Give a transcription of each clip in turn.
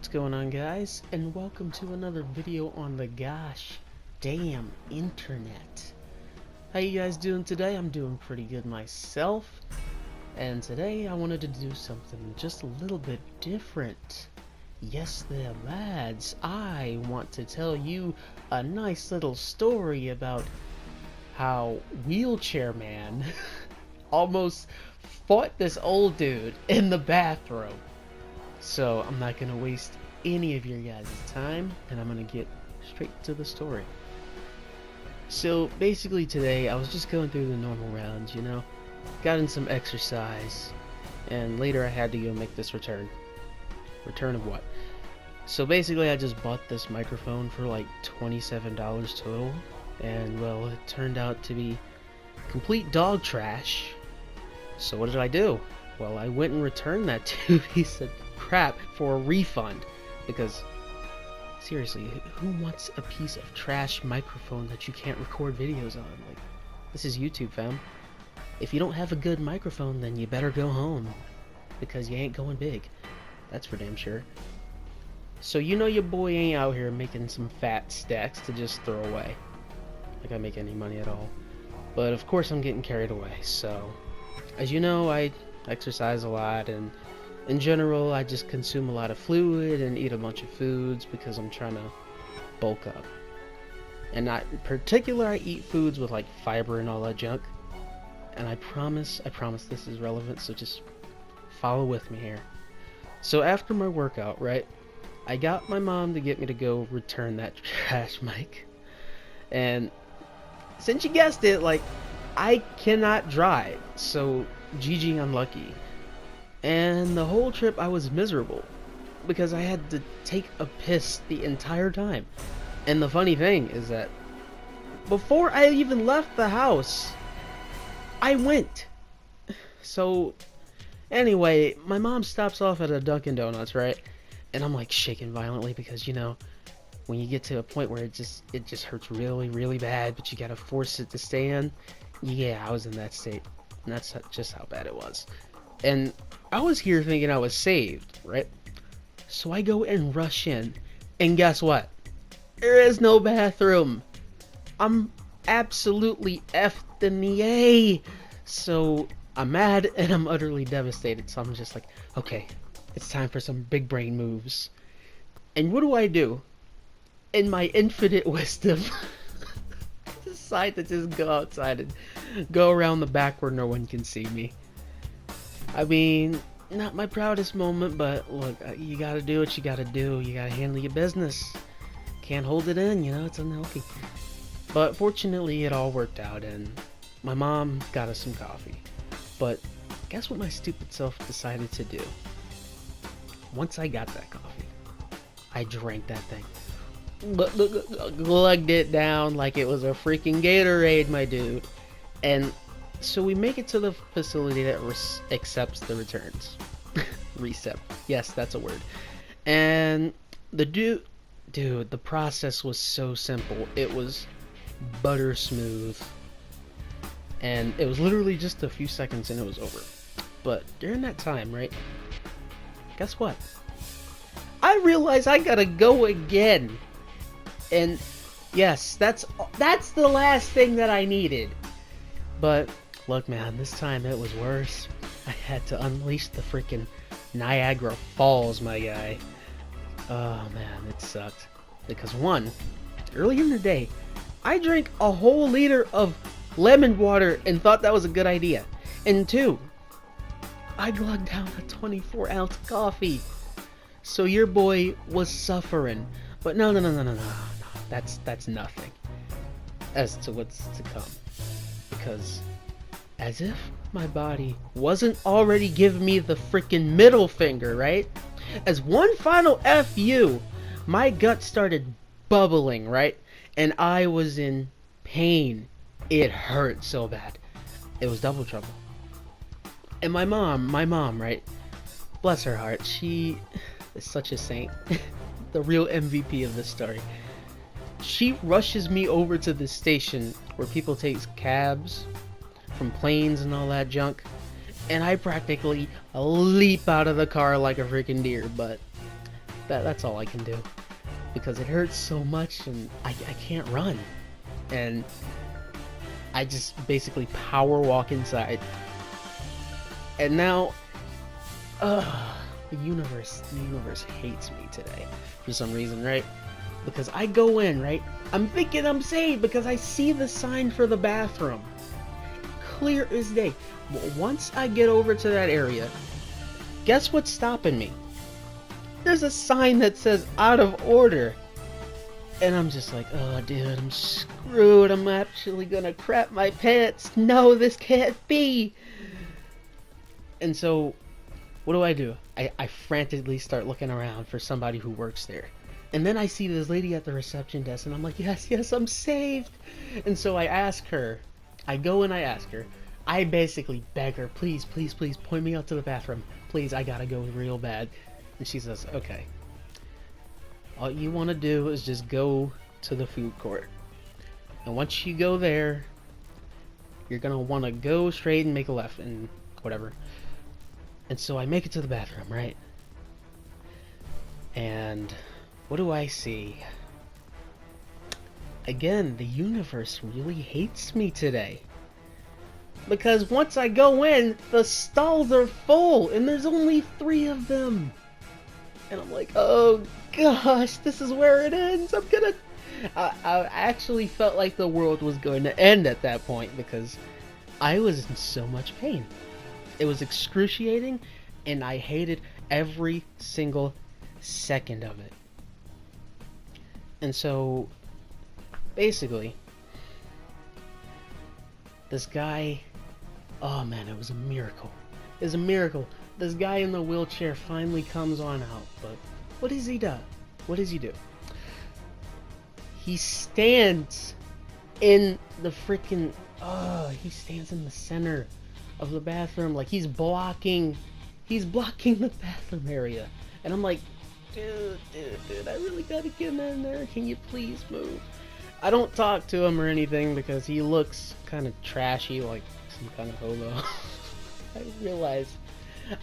What's going on, guys, and welcome to another video on the gosh damn internet. How you guys doing today? I'm doing pretty good myself, and today I wanted to do something just a little bit different. Yes there, lads, I want to tell you a nice little story about how Wheelchair Man almost fought this old dude in the bathroom. So I'm not going to waste any of your guys' time, and I'm going to get straight to the story. So basically today I was just going through the normal rounds, got in some exercise, and later I had to go make this return. Return of what? So basically I just bought this microphone for like $27 total, and well, it turned out to be complete dog trash. So what did I do? Well, I went and returned that piece of crap for a refund, because seriously, who wants a piece of trash microphone that you can't record videos on? Like, this is YouTube, fam. If you don't have a good microphone, then you better go home, because you ain't going big. That's for damn sure. So your boy ain't out here making some fat stacks to just throw away. Like I make any money at all. But of course I'm getting carried away. So as you know, I exercise a lot, and in general I just consume a lot of fluid and eat a bunch of foods because I'm trying to bulk up. And in particular, I eat foods with like fiber and all that junk. And I promise this is relevant, so just follow with me here. So after my workout, right, I got my mom to get me to go return that trash mic. And since you guessed it, like, I cannot drive, so GG unlucky. And the whole trip I was miserable because I had to take a piss the entire time. And the funny thing is that before I even left the house, I went. So anyway, my mom stops off at a Dunkin' Donuts, right? And I'm like shaking violently because when you get to a point where it just hurts really, really bad, but you gotta force it to stay in. Yeah, I was in that state. And that's just how bad it was. And I was here thinking I was saved, right? So I go and rush in, and guess what? There is no bathroom. I'm absolutely effed in the A. So I'm mad and I'm utterly devastated. So I'm just like, okay, it's time for some big brain moves. And what do? In my infinite wisdom, decide to just go outside and go around the back where no one can see me. I mean, not my proudest moment, but look, you gotta do what you gotta do. You gotta handle your business. Can't hold it in, it's unhealthy. But fortunately, it all worked out, and my mom got us some coffee. But guess what my stupid self decided to do? Once I got that coffee, I drank that thing. Glugged it down like it was a freaking Gatorade, my dude. And so we make it to the facility that accepts the returns. Recept. Yes, that's a word. And the dude, the process was so simple. It was butter smooth. And it was literally just a few seconds and it was over. But during that time, right? Guess what? I realized I gotta go again. And yes, that's the last thing that I needed. But look, man, this time it was worse. I had to unleash the freaking Niagara Falls, my guy. Oh man, it sucked. Because one, early in the day, I drank a whole liter of lemon water and thought that was a good idea. And two, I glugged down a 24-ounce coffee. So your boy was suffering. But no. That's nothing as to what's to come. Because as if my body wasn't already giving me the freaking middle finger, right? As one final F you, my gut started bubbling, right? And I was in pain. It hurt so bad. It was double trouble. And my mom, right? Bless her heart, she is such a saint. The real MVP of this story. She rushes me over to the station where people take cabs from planes and all that junk, and I practically leap out of the car like a freaking deer. But That's all I can do. Because it hurts so much and I can't run. And I just basically power walk inside. And now, the universe hates me today for some reason, right? Because I go in, right? I'm thinking I'm saved because I see the sign for the bathroom. Clear as day. Once I get over to that area, guess what's stopping me? There's a sign that says out of order. And I'm just like, oh dude, I'm screwed. I'm actually gonna crap my pants. No, this can't be. And so, what do? I frantically start looking around for somebody who works there. And then I see this lady at the reception desk, and I'm like, yes, I'm saved. And so I ask her, I go and I ask her, I basically beg her, please, point me out to the bathroom. Please, I gotta go real bad. And she says, okay. All you want to do is just go to the food court. And once you go there, you're gonna want to go straight and make a left and whatever. And so I make it to the bathroom, right? And what do I see? Again, the universe really hates me today. Because once I go in, the stalls are full, and there's only 3 of them. And I'm like, oh gosh, this is where it ends. I actually felt like the world was going to end at that point because I was in so much pain. It was excruciating, and I hated every single second of it. And so, basically, this guy, oh man, it was a miracle. It was a miracle. This guy in the wheelchair finally comes on out, but what does he do? What does he do? He stands in the freaking, he stands in the center of the bathroom, like he's blocking the bathroom area. And I'm like, dude, I really gotta get in there. Can you please move? I don't talk to him or anything because he looks kind of trashy, like some kind of hobo.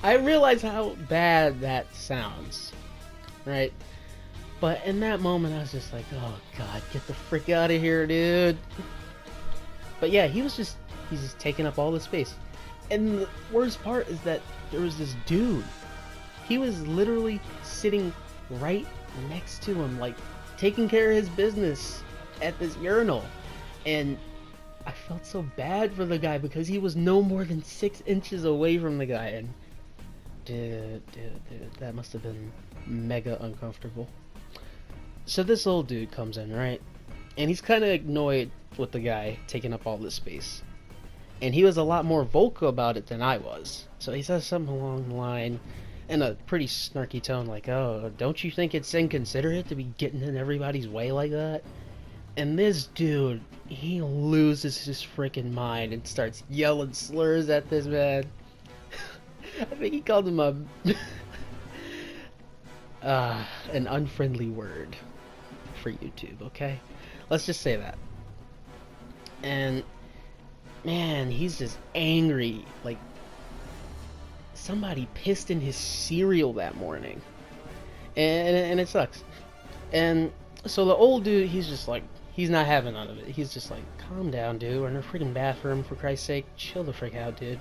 I realize how bad that sounds, right? But in that moment, I was just like, oh god, get the frick out of here, dude. But yeah, he's just taking up all the space. And the worst part is that there was this dude. He was literally sitting right next to him, like taking care of his business at this urinal. And I felt so bad for the guy because he was no more than 6 inches away from the guy. And dude, that must have been mega uncomfortable. So this old dude comes in, right? And he's kind of annoyed with the guy taking up all this space. And he was a lot more vocal about it than I was. So he says something along the line, in a pretty snarky tone, like, oh, don't you think it's inconsiderate to be getting in everybody's way like that? And this dude, he loses his freaking mind and starts yelling slurs at this man. I think he called him an unfriendly word for YouTube, okay? Let's just say that. And man, he's just angry, like somebody pissed in his cereal that morning. And it sucks. And so the old dude, he's just like, he's not having none of it. He's just like, calm down, dude. We're in a freaking bathroom, for Christ's sake. Chill the frick out, dude.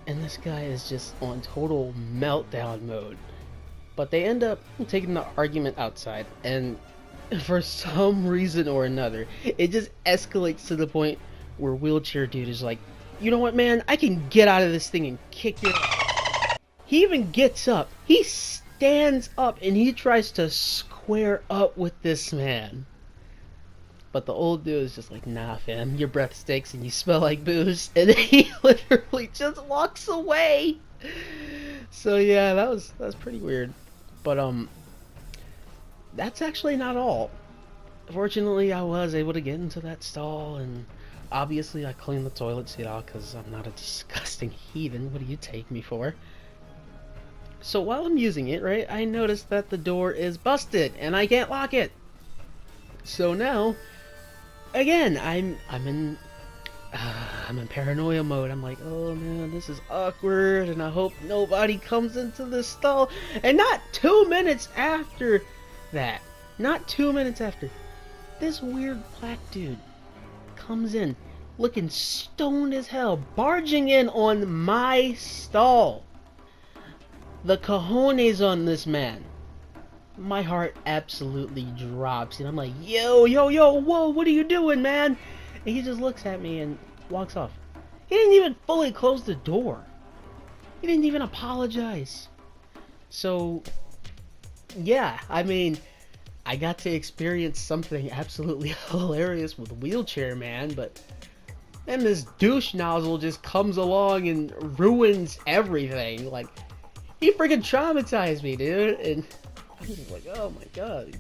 And this guy is just on total meltdown mode. But they end up taking the argument outside, and for some reason or another, it just escalates to the point where wheelchair dude is like, you know what, man? I can get out of this thing and kick your ass. He even gets up. He stands up and he tries to square up with this man. But the old dude is just like, nah, fam, your breath stinks and you smell like booze. And he literally just walks away. So yeah, that was pretty weird. But that's actually not all. Fortunately, I was able to get into that stall, and obviously I cleaned the toilet seat off because I'm not a disgusting heathen. What do you take me for? So while I'm using it, right, I noticed that the door is busted and I can't lock it. So now, again, I'm in I'm in paranoia mode. I'm like, oh man, this is awkward, and I hope nobody comes into the stall. And not 2 minutes after that, not 2 minutes after, this weird black dude comes in looking stoned as hell, barging in on my stall. The cojones on this man. My heart absolutely drops, and I'm like, yo, whoa, what are you doing, man? And he just looks at me and walks off. He didn't even fully close the door. He didn't even apologize. So, yeah, I mean, I got to experience something absolutely hilarious with Wheelchair Man, but then this douche nozzle just comes along and ruins everything. Like, he freaking traumatized me, dude. And I was just like, oh my god,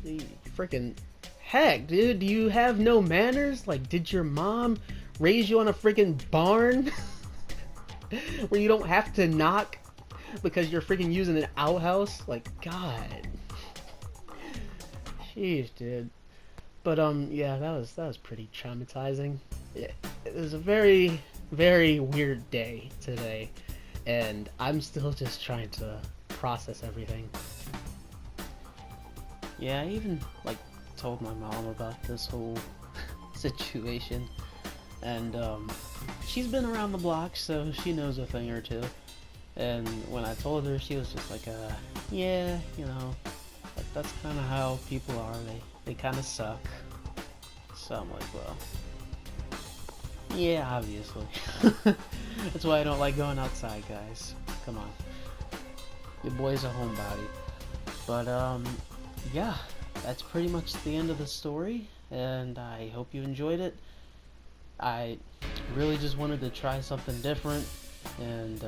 freaking heck, dude, do you have no manners? Like, did your mom raise you on a freaking barn where you don't have to knock because you're freaking using an outhouse? Like, god. Jeez, dude. But yeah, that was pretty traumatizing. It was a very, very weird day today, and I'm still just trying to process everything. Yeah, I even like told my mom about this whole situation, and she's been around the block, so she knows a thing or two. And when I told her, she was just like, yeah, you know, that's kind of how people are. They kind of suck. So I'm like, well, yeah, obviously. That's why I don't like going outside, guys. Come on, your boy's a homebody. But yeah, that's pretty much the end of the story, and I hope you enjoyed it. I really just wanted to try something different, and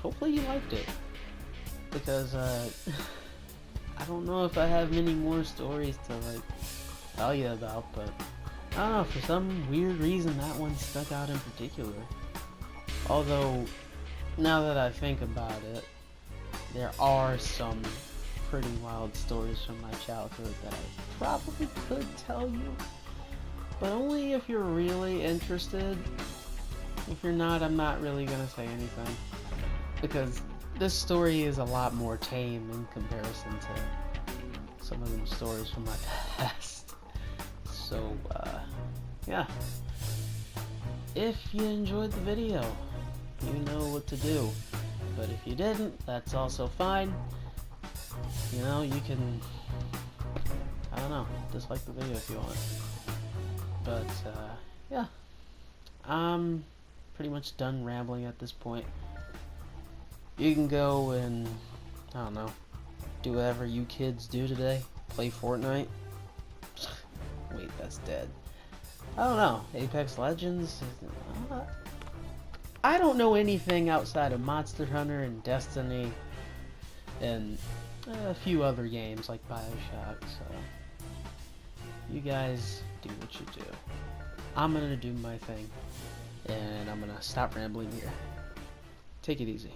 hopefully you liked it, because I don't know if I have many more stories to like tell you about, but I don't know, for some weird reason that one stuck out in particular. Although, now that I think about it, there are some pretty wild stories from my childhood that I probably could tell you, but only if you're really interested. If you're not, I'm not really gonna say anything, because this story is a lot more tame in comparison to some of them stories from my past. So, yeah. If you enjoyed the video, you know what to do. But if you didn't, that's also fine. You know, you can, I don't know, dislike the video if you want. But, yeah. I'm pretty much done rambling at this point. You can go and, I don't know, do whatever you kids do today. Play Fortnite. Wait, that's dead. I don't know. Apex Legends? I don't know anything outside of Monster Hunter and Destiny and a few other games like Bioshock, so you guys do what you do. I'm gonna do my thing, and I'm gonna stop rambling here. Take it easy.